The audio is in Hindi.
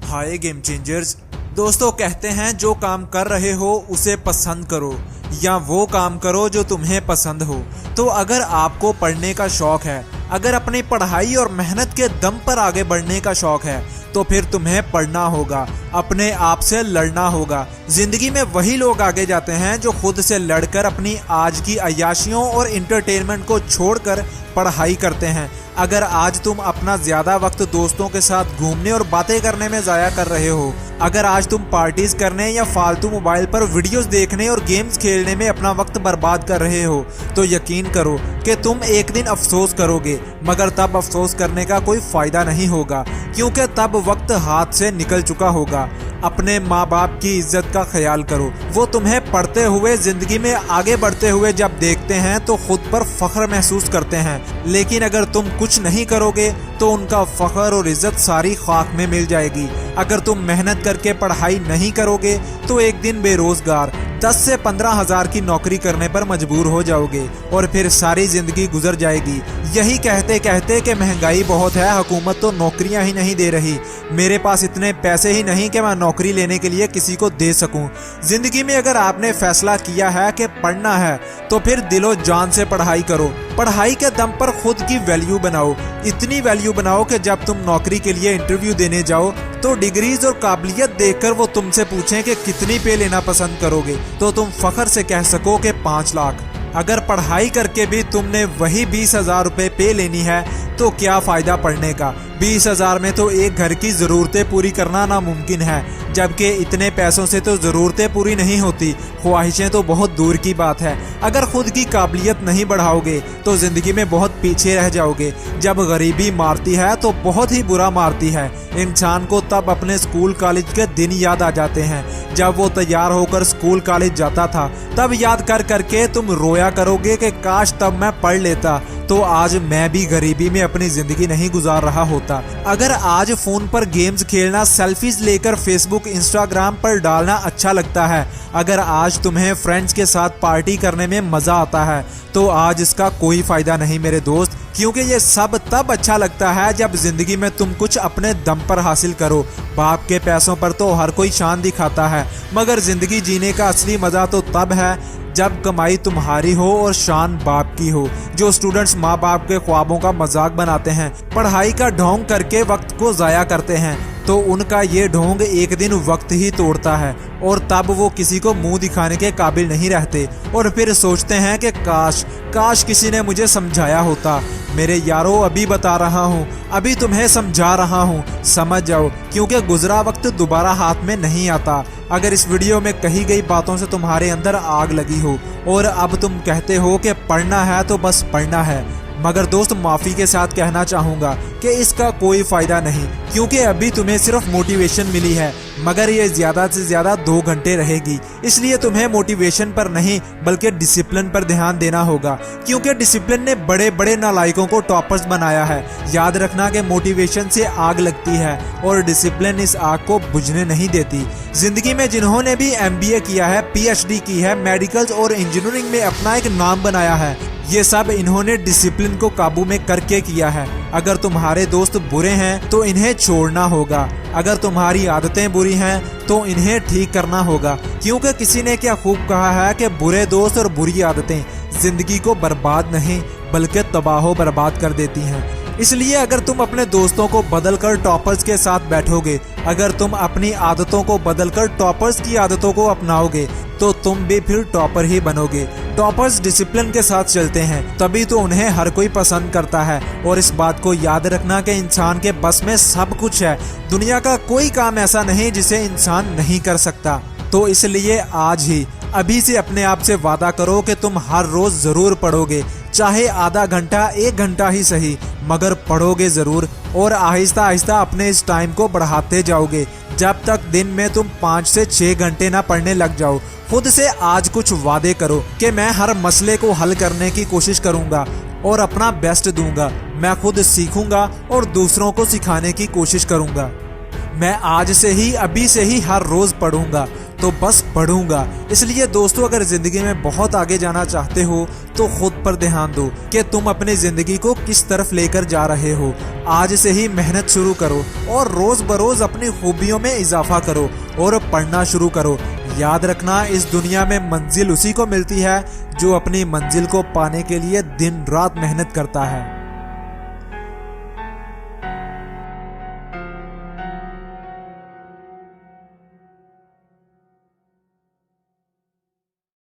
हाय गेम चेंजर्स। दोस्तों कहते हैं जो काम कर रहे हो उसे पसंद करो या वो काम करो जो तुम्हें पसंद हो। तो अगर आपको पढ़ने का शौक है, अगर अपनी पढ़ाई और मेहनत के दम पर आगे बढ़ने का शौक है, तो फिर तुम्हें पढ़ना होगा, अपने आप से लड़ना होगा। जिंदगी में वही लोग आगे जाते हैं जो खुद से लड़कर अपनी आज की अय्याशियों और इंटरटेनमेंट को छोड़कर पढ़ाई करते हैं। अगर आज तुम अपना ज्यादा वक्त दोस्तों के साथ घूमने और बातें करने में जाया कर रहे हो, अगर आज तुम पार्टीज करने या फालतू मोबाइल पर वीडियोस देखने और गेम्स खेलने में अपना वक्त बर्बाद कर रहे हो, तो यकीन करो कि तुम एक दिन अफसोस करोगे। मगर तब अफसोस करने का कोई फायदा नहीं होगा, क्योंकि तब वक्त हाथ से निकल चुका होगा। अपने माँ बाप की इज्जत का ख्याल करो। वो तुम्हें पढ़ते हुए, जिंदगी में आगे बढ़ते हुए जब देखते हैं तो खुद पर फख्र महसूस करते हैं। लेकिन अगर तुम कुछ नहीं करोगे तो उनका फख्र और इज्जत सारी खाक में मिल जाएगी। अगर तुम मेहनत करके पढ़ाई नहीं करोगे तो एक दिन बेरोजगार 10 से 15 हज़ार की नौकरी करने पर मजबूर हो जाओगे और फिर सारी जिंदगी गुजर जाएगी यही कहते कहते कि महंगाई बहुत है, हुकूमत तो नौकरियां ही नहीं दे रही, मेरे पास इतने पैसे ही नहीं कि मैं नौकरी लेने के लिए किसी को दे सकूं। जिंदगी में अगर आपने फैसला किया है कि पढ़ना है तो फिर दिलो जान से पढ़ाई करो। पढ़ाई के दम पर खुद की वैल्यू बनाओ, इतनी वैल्यू बनाओ कि जब तुम नौकरी के लिए इंटरव्यू देने जाओ तो डिग्रीज और काबिलियत देखकर वो तुमसे पूछें कि कितनी पे लेना पसंद करोगे, तो तुम फख्र से कह सको कि 5 लाख। अगर पढ़ाई करके भी तुमने वही 20,000 रुपये पे लेनी है तो क्या फायदा पढ़ने का। 20,000 में तो एक घर की ज़रूरतें पूरी करना नामुमकिन है, जबकि इतने पैसों से तो ज़रूरतें पूरी नहीं होती, ख्वाहिशें तो बहुत दूर की बात है। अगर खुद की काबिलियत नहीं बढ़ाओगे तो ज़िंदगी में बहुत पीछे रह जाओगे। जब गरीबी मारती है तो बहुत ही बुरा मारती है। इंसान को तब अपने स्कूल कॉलेज के दिन याद आ जाते हैं जब वो तैयार होकर स्कूल कॉलेज जाता था। तब याद कर करके तुम रोया करोगे कि काश तब मैं पढ़ लेता तो आज मैं भी गरीबी में अपनी जिंदगी नहीं गुजार रहा होता। अगर आज फोन पर गेम्स खेलना, सेल्फीज लेकर फेसबुक इंस्टाग्राम पर डालना अच्छा लगता है, अगर आज तुम्हें फ्रेंड्स के साथ पार्टी करने में मजा आता है, तो आज इसका कोई फायदा नहीं मेरे दोस्त, क्योंकि ये सब तब अच्छा लगता है जब जिंदगी में तुम कुछ अपने दम पर हासिल करो। बाप के पैसों पर तो हर कोई शान दिखाता है, मगर जिंदगी जीने का असली मजा तो तब है जब कमाई तुम्हारी हो और शान बाप की हो। जो स्टूडेंट्स माँ बाप के ख्वाबों का मजाक बनाते हैं, पढ़ाई का ढोंग करके वक्त को जाया करते हैं, तो उनका ये ढोंग एक दिन वक्त ही तोड़ता है और तब वो किसी को मुंह दिखाने के काबिल नहीं रहते और फिर सोचते हैं कि काश किसी ने मुझे समझाया होता। मेरे यारों, अभी बता रहा हूँ, अभी तुम्हें समझा रहा हूँ, समझ जाओ, क्योंकि गुजरा वक्त दोबारा हाथ में नहीं आता। अगर इस वीडियो में कही गई बातों से तुम्हारे अंदर आग लगी हो और अब तुम कहते हो कि पढ़ना है तो बस पढ़ना है, मगर दोस्त माफी के साथ कहना चाहूंगा कि इसका कोई फायदा नहीं, क्योंकि अभी तुम्हें सिर्फ मोटिवेशन मिली है, मगर ये ज्यादा से ज्यादा 2 घंटे रहेगी। इसलिए तुम्हें मोटिवेशन पर नहीं बल्कि डिसिप्लिन पर ध्यान देना होगा, क्योंकि डिसिप्लिन ने बड़े बड़े नालायकों को टॉपर्स बनाया है। याद रखना कि मोटिवेशन से आग लगती है और डिसिप्लिन इस आग को बुझने नहीं देती। जिंदगी में जिन्होंने भी MBA किया है, PhD की है, मेडिकल और इंजीनियरिंग में अपना एक नाम बनाया है, ये सब इन्होंने डिसिप्लिन को काबू में करके किया है। अगर तुम्हारे दोस्त बुरे हैं तो इन्हें छोड़ना होगा, अगर तुम्हारी आदतें बुरी हैं तो इन्हें ठीक करना होगा, क्योंकि किसी ने क्या खूब कहा है कि बुरे दोस्त और बुरी आदतें जिंदगी को बर्बाद नहीं बल्कि तबाह बर्बाद कर देती हैं। इसलिए अगर तुम अपने दोस्तों को बदलकर टॉपर्स के साथ बैठोगे, अगर तुम अपनी आदतों को बदलकर टॉपर्स की आदतों को अपनाओगे, तो तुम भी फिर टॉपर ही बनोगे। टॉपर्स डिसिप्लिन के साथ चलते हैं, तभी तो उन्हें हर कोई पसंद करता है। और इस बात को याद रखना कि इंसान के बस में सब कुछ है, दुनिया का कोई काम ऐसा नहीं जिसे इंसान नहीं कर सकता। तो इसलिए आज ही, अभी से अपने आप से वादा करो कि तुम हर रोज जरूर पढ़ोगे, चाहे आधा घंटा 1 घंटा ही सही, मगर पढ़ोगे जरूर और आहिस्ता आहिस्ता अपने इस टाइम को बढ़ाते जाओगे, जब तक दिन में तुम 5 से 6 घंटे ना पढ़ने लग जाओ। खुद से आज कुछ वादे करो कि मैं हर मसले को हल करने की कोशिश करूंगा और अपना बेस्ट दूंगा। मैं खुद सीखूंगा और दूसरों को सिखाने की कोशिश करूंगा। मैं आज से ही, अभी से ही हर रोज पढ़ूंगा, तो बस पढ़ूंगा। इसलिए दोस्तों, अगर जिंदगी में बहुत आगे जाना चाहते हो तो खुद पर ध्यान दो कि तुम अपनी जिंदगी को किस तरफ लेकर जा रहे हो। आज से ही मेहनत शुरू करो और रोज बरोज अपनी खूबियों में इजाफा करो और पढ़ना शुरू करो। याद रखना, इस दुनिया में मंजिल उसी को मिलती है जो अपनी मंजिल को पाने के लिए दिन रात मेहनत करता है।